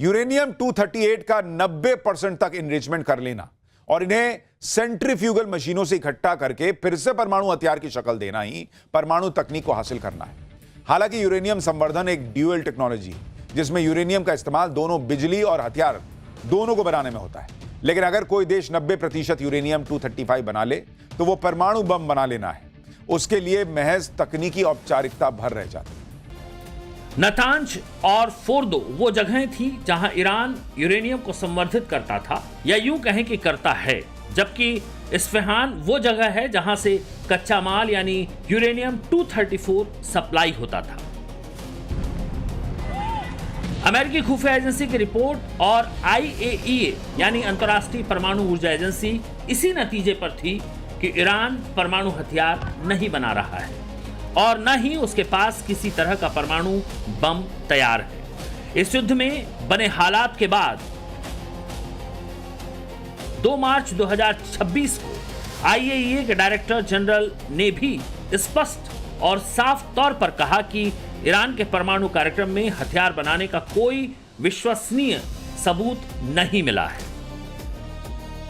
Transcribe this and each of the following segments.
Uranium 238 का 90% तक enrichment कर लेना और इन्हें सेंट्रीफ्यूगल मशीनों से इकट्ठा करके फिर से परमाणु हथियार की शक्ल देना ही परमाणु तकनीक को हासिल करना है। हालांकि यूरेनियम संवर्धन एक ड्यूअल टेक्नोलॉजी है, जिसमें यूरेनियम का इस्तेमाल दोनों बिजली और हथियार दोनों को बनाने में होता है। लेकिन अगर कोई देश 90% यूरेनियम 235 बना ले तो वो परमाणु बम बना लेना है। उसके लिए महज तकनीकी औपचारिकता भर रह जाती है। नतांज और फोर्दो वो जगहें थी जहां ईरान यूरेनियम को संवर्धित करता था, या यूं कहें कि करता है, जबकि इस्फहान वो जगह है जहां से कच्चा माल यानी यूरेनियम 234 सप्लाई होता था। अमेरिकी खुफिया एजेंसी की रिपोर्ट और IAEA यानी अंतर्राष्ट्रीय परमाणु ऊर्जा एजेंसी इसी नतीजे पर थी कि ईरान परमाणु हथियार नहीं बना रहा है और न ही उसके पास किसी तरह का परमाणु बम तैयार है। इस युद्ध में बने हालात के बाद 2 मार्च 2026 को IAEA के डायरेक्टर जनरल ने भी स्पष्ट और साफ तौर पर कहा कि ईरान के परमाणु कार्यक्रम में हथियार बनाने का कोई विश्वसनीय सबूत नहीं मिला है।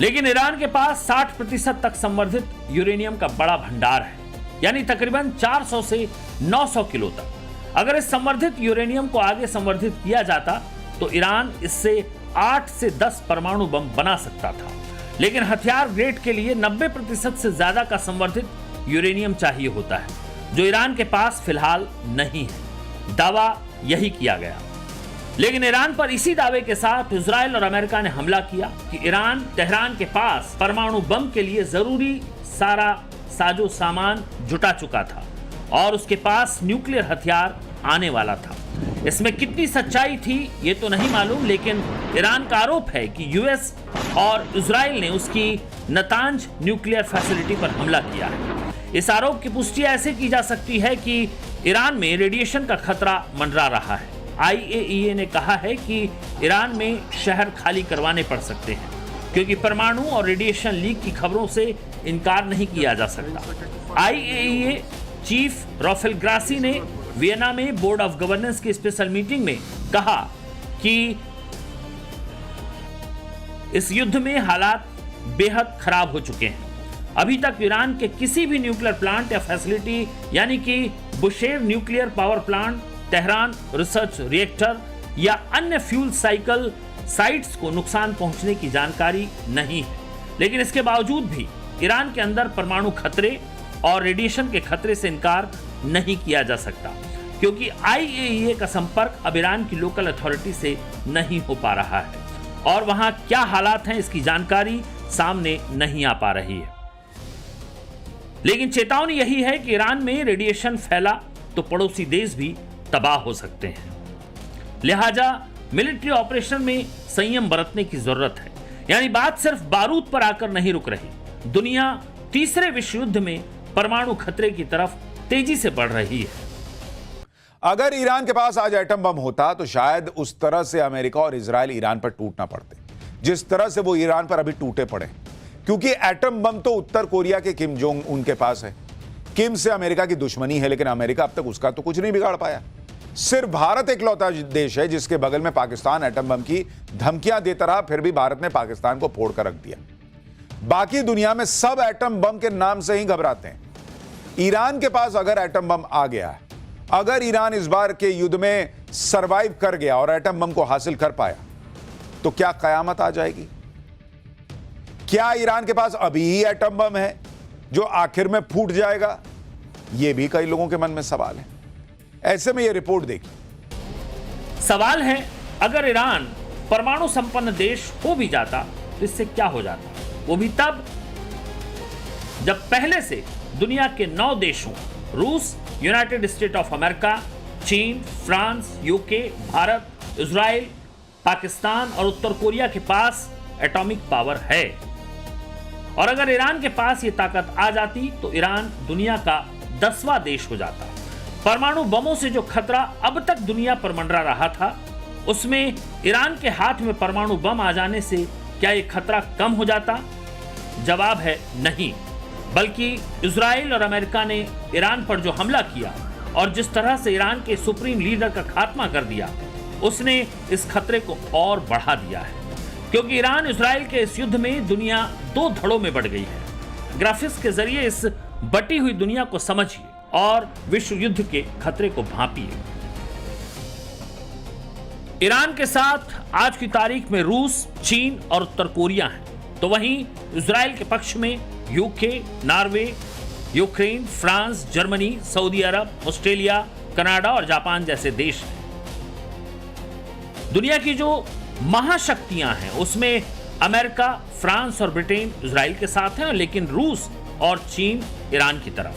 लेकिन ईरान के पास 60% तक संवर्धित यूरेनियम का बड़ा भंडार है, यानी तकरीबन 400 से 900 किलो तक। अगर इस संवर्धित यूरेनियम को आगे संवर्धित किया जाता तो ईरान इससे 8 से 10 परमाणु बम बना सकता था। लेकिन हथियार ग्रेड के लिए 90% से ज्यादा का संवर्धित यूरेनियम चाहिए होता है, जो ईरान के पास फिलहाल नहीं है। दावा यही किया गया। लेकिन ईरान पर इसी दावे के साथ इजराइल और अमेरिका ने हमला किया कि ईरान तेहरान के पास परमाणु बम के लिए जरूरी सारा साजो सामान जुटा चुका था और उसके पास न्यूक्लियर हथियार आने वाला था। इसमें कितनी सच्चाई थी ये तो नहीं मालूम, लेकिन ईरान का आरोप है कि यूएस और इजराइल ने उसकी नतांज न्यूक्लियर फैसिलिटी पर हमला किया है। इस आरोप की पुष्टि ऐसे की जा सकती है कि ईरान में रेडिएशन का खतरा मंडरा रहा है। IAEA ने कहा है कि ईरान में शहर खाली करवाने पड़ सकते हैं, क्योंकि परमाणु और रेडिएशन लीक की खबरों से इनकार नहीं किया जा सकता। IAEA चीफ राफेल ग्रासी ने वियना में बोर्ड ऑफ गवर्नेंस की स्पेशल मीटिंग में कहा कि इस युद्ध में हालात बेहद खराब हो चुके हैं। अभी तक ईरान के किसी भी न्यूक्लियर प्लांट या फैसिलिटी यानी कि Bushehr nuclear power plant, Tehran research reactor या अन्य फ्यूल साइकिल साइट्स को नुकसान पहुंचने की जानकारी नहीं है। लेकिन इसके बावजूद भी ईरान के अंदर परमाणु खतरे और रेडिएशन के खतरे से इनकार नहीं किया जा सकता, क्योंकि IAEA का संपर्क अब ईरान की लोकल अथॉरिटी से नहीं हो पा रहा है और वहां क्या हालात हैं इसकी जानकारी सामने नहीं आ पा रही है। लेकिन चेतावनी यही है कि ईरान में रेडिएशन फैला तो पड़ोसी देश भी तबाह हो सकते हैं। लिहाजा मिलिट्री ऑपरेशन में संयम बरतने की जरूरत है। यानी बात सिर्फ बारूद पर आकर नहीं रुक रही। दुनिया तीसरे विश्व युद्ध में परमाणु खतरे की तरफ तेजी से बढ़ रही है। अगर ईरान के पास आज एटम बम होता तो शायद उस तरह से अमेरिका और इजराइल ईरान पर टूट ना पड़ते जिस तरह से वो ईरान पर अभी टूटे पड़े, क्योंकि एटम बम तो उत्तर कोरिया के किम जोंग उन के पास है। किम से अमेरिका की दुश्मनी है, लेकिन अमेरिका अब तक उसका तो कुछ नहीं बिगाड़ पाया। सिर्फ भारत इकलौता देश है जिसके बगल में पाकिस्तान एटम बम की धमकियां देता रहा, फिर भी भारत ने पाकिस्तान को फोड़ कर रख दिया। बाकी दुनिया में सब एटम बम के नाम से ही घबराते हैं। ईरान के पास अगर एटम बम आ गया है, अगर ईरान इस बार के युद्ध में सरवाइव कर गया और एटम बम को हासिल कर पाया, तो क्या कयामत आ जाएगी? क्या ईरान के पास अभी ही एटम बम है जो आखिर में फूट जाएगा? यह भी कई लोगों के मन में सवाल है। ऐसे में यह रिपोर्ट देखिए। सवाल है, अगर ईरान परमाणु संपन्न देश हो भी जाता तो इससे क्या हो जाता? वो भी तब जब पहले से दुनिया के 9 देशों रूस, यूनाइटेड स्टेट ऑफ अमेरिका, चीन, France, UK, Bharat, Israel, Pakistan और उत्तर कोरिया के पास एटॉमिक पावर है। और अगर ईरान के पास ये ताकत आ जाती तो ईरान दुनिया का 10वां देश हो जाता। परमाणु बमों से जो खतरा अब तक दुनिया पर मंडरा रहा था, उसमें ईरान के हाथ में परमाणु बम आ जाने से क्या ये खतरा कम हो जाता? जवाब है नहीं, बल्कि इजराइल और अमेरिका ने ईरान पर जो हमला किया और जिस तरह से ईरान के सुप्रीम लीडर का खात्मा कर दिया, उसने इस खतरे को और बढ़ा दिया है, क्योंकि ईरान इजराइल के इस युद्ध में दुनिया दो धड़ों में बढ़ गई है। ग्राफिक्स के जरिए इस बटी हुई दुनिया को समझिए और विश्व युद्ध के खतरे को भांपिए। ईरान के साथ आज की तारीख में रूस, चीन और उत्तर कोरिया हैं, तो वहीं इजराइल के पक्ष में UK, Norway, Ukraine, France, Germany, Saudi अरब, ऑस्ट्रेलिया, कनाडा और जापान जैसे देश हैं। दुनिया की जो महाशक्तियां हैं उसमें अमेरिका, फ्रांस और ब्रिटेन इजराइल के साथ हैं, लेकिन रूस और चीन ईरान की तरफ।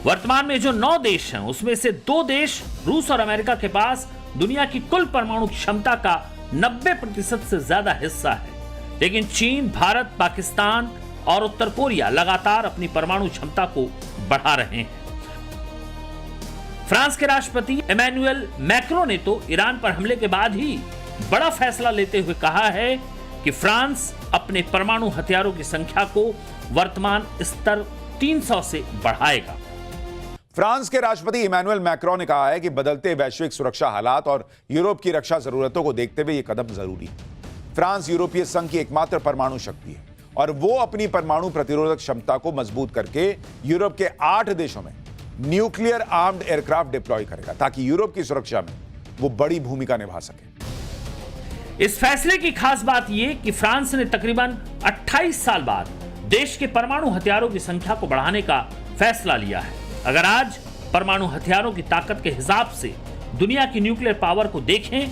वर्तमान में जो 9 देश हैं उसमें से 2 देश रूस और अमेरिका के पास दुनिया की कुल परमाणु क्षमता का 90% से ज्यादा हिस्सा है, लेकिन चीन, भारत, पाकिस्तान और उत्तर कोरिया लगातार अपनी परमाणु क्षमता को बढ़ा रहे हैं। फ्रांस के राष्ट्रपति इमैनुअल मैक्रो ने तो ईरान पर हमले के बाद ही बड़ा फैसला लेते हुए कहा है कि फ्रांस अपने परमाणु हथियारों की संख्या को वर्तमान स्तर 300 से बढ़ाएगा। फ्रांस के राष्ट्रपति इमैनुअल मैक्रोन ने कहा है कि बदलते वैश्विक सुरक्षा हालात और यूरोप की रक्षा जरूरतों को देखते हुए यह कदम जरूरी है। फ्रांस यूरोपीय संघ की एकमात्र परमाणु शक्ति है और वो अपनी परमाणु प्रतिरोधक क्षमता को मजबूत करके यूरोप के 8 देशों में न्यूक्लियर आर्म्ड एयरक्राफ्ट डिप्लॉय करेगा ताकि यूरोप की सुरक्षा में वो बड़ी भूमिका निभा सके। इस फैसले की खास बात यह कि फ्रांस ने तकरीबन 28 साल बाद देश के परमाणु हथियारों की संख्या को बढ़ाने का फैसला लिया है। अगर आज परमाणु हथियारों की ताकत के हिसाब से दुनिया की न्यूक्लियर पावर को देखें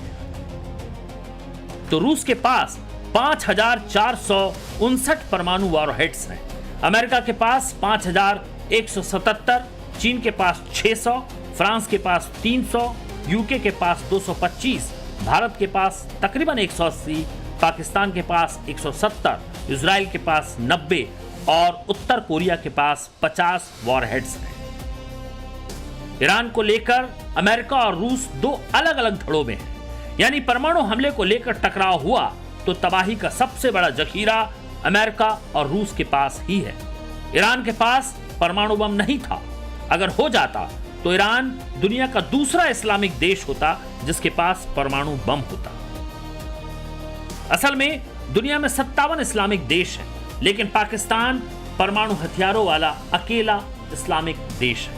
तो रूस के पास 5,459 परमाणु वॉरहेड्स हैं, अमेरिका के पास 5,177, चीन के पास 600, फ्रांस के पास 300, यूके के पास 225, भारत के पास तकरीबन 180, पाकिस्तान के पास 170, इजराइल के पास 90 और उत्तर कोरिया के पास 50 वॉरहेड्स हैं। ईरान को लेकर अमेरिका और रूस 2 अलग अलग धड़ों में हैं, यानी परमाणु हमले को लेकर टकराव हुआ तो तबाही का सबसे बड़ा जखीरा अमेरिका और रूस के पास ही है। ईरान के पास परमाणु बम नहीं था, अगर हो जाता तो ईरान दुनिया का दूसरा इस्लामिक देश होता जिसके पास परमाणु बम होता। असल में दुनिया में 57 इस्लामिक देश हैं, लेकिन पाकिस्तान परमाणु हथियारों वाला अकेला इस्लामिक देश है।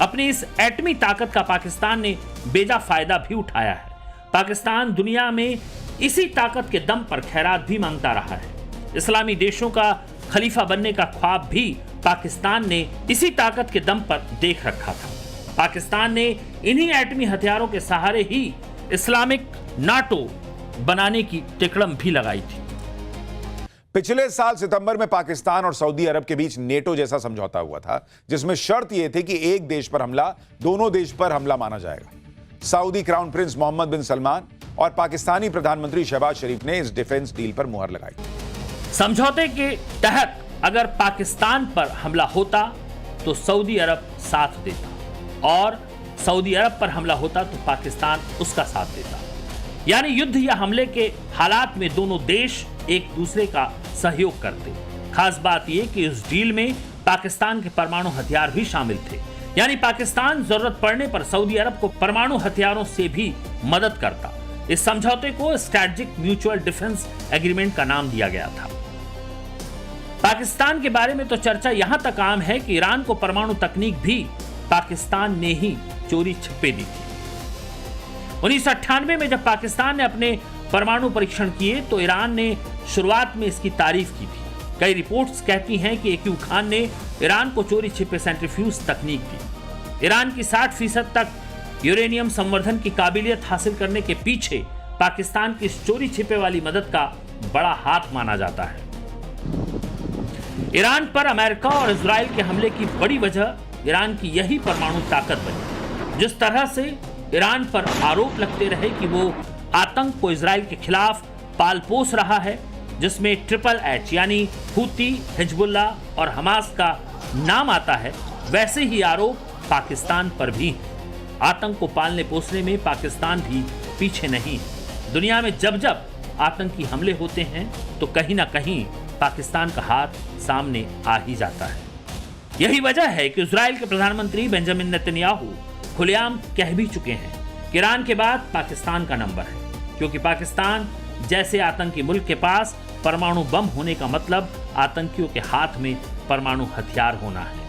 अपनी इस एटमी ताकत का पाकिस्तान ने बेजा फायदा भी उठाया है। पाकिस्तान दुनिया में इसी ताकत के दम पर खैरात भी मांगता रहा है। इस्लामी देशों का खलीफा बनने का ख्वाब भी पाकिस्तान ने इसी ताकत के दम पर देख रखा था। पाकिस्तान ने इन्हीं एटमी हथियारों के सहारे ही इस्लामिक नाटो बनाने की तिकड़म भी लगाई थी। पिछले साल सितंबर में पाकिस्तान और सऊदी अरब के बीच नेटो जैसा समझौता हुआ था, जिसमें शर्त यह थी कि एक देश पर हमला दोनों देश पर हमला माना जाएगा। सऊदी क्राउन प्रिंस मोहम्मद बिन सलमान और पाकिस्तानी प्रधानमंत्री शहबाज शरीफ ने इस डिफेंस डील पर मुहर लगाई। समझौते के तहत अगर पाकिस्तान पर हमला होता तो सऊदी अरब साथ देता और सऊदी अरब पर हमला होता तो पाकिस्तान उसका साथ देता। यानी युद्ध या हमले के हालात में दोनों देश एक दूसरे का सहयोग करते। खास बात यह कि इस डील में पाकिस्तान के परमाणु हथियार भी शामिल थे, यानी पाकिस्तान जरूरत पड़ने पर सऊदी अरब को परमाणु हथियारों से भी मदद करता। इस समझौते को स्ट्रैटेजिक म्यूचुअल डिफेंस एग्रीमेंट का नाम दिया गया था। पाकिस्तान के बारे में तो चर्चा यहां तक आम है कि ईरान को परमाणु तकनीक भी पाकिस्तान ने ही चोरी छिपे दी थी। 1998 में जब पाकिस्तान ने अपने परमाणु परीक्षण किए तो ईरान ने शुरुआत में इसकी तारीफ की थी। कई रिपोर्ट्स कहती हैं कि AQ खान ने ईरान को चोरी छिपे सेंट्रीफ्यूज तकनीक दी। ईरान की 60% तक यूरेनियम संवर्धन की काबिलियत हासिल करने के पीछे पाकिस्तान की इस चोरी छिपे वाली मदद का बड़ा हाथ माना जाता है। ईरान पर अमेरिका और इजराइल के हमले की बड़ी वजह ईरान की यही परमाणु ताकत बनी। जिस तरह से ईरान पर आरोप लगते रहे कि वो आतंक को इजराइल के खिलाफ पाल पोस रहा है, जिसमें HHH यानी हूती, हिजबुल्ला और हमास का नाम आता है, वैसे ही आरोप पाकिस्तान पर भी हैं। आतंक को पालने पोसने में पाकिस्तान भी पीछे नहीं है। दुनिया में जब जब आतंकी हमले होते हैं तो कहीं ना कहीं पाकिस्तान का हाथ सामने आ ही जाता है। यही वजह है कि इजराइल के प्रधानमंत्री बेंजामिन नेतन्याहू खुलेआम कह भी चुके हैं कि ईरान के बाद पाकिस्तान का नंबर है, क्योंकि पाकिस्तान जैसे आतंकी मुल्क के पास परमाणु बम होने का मतलब आतंकियों के हाथ में परमाणु हथियार होना है।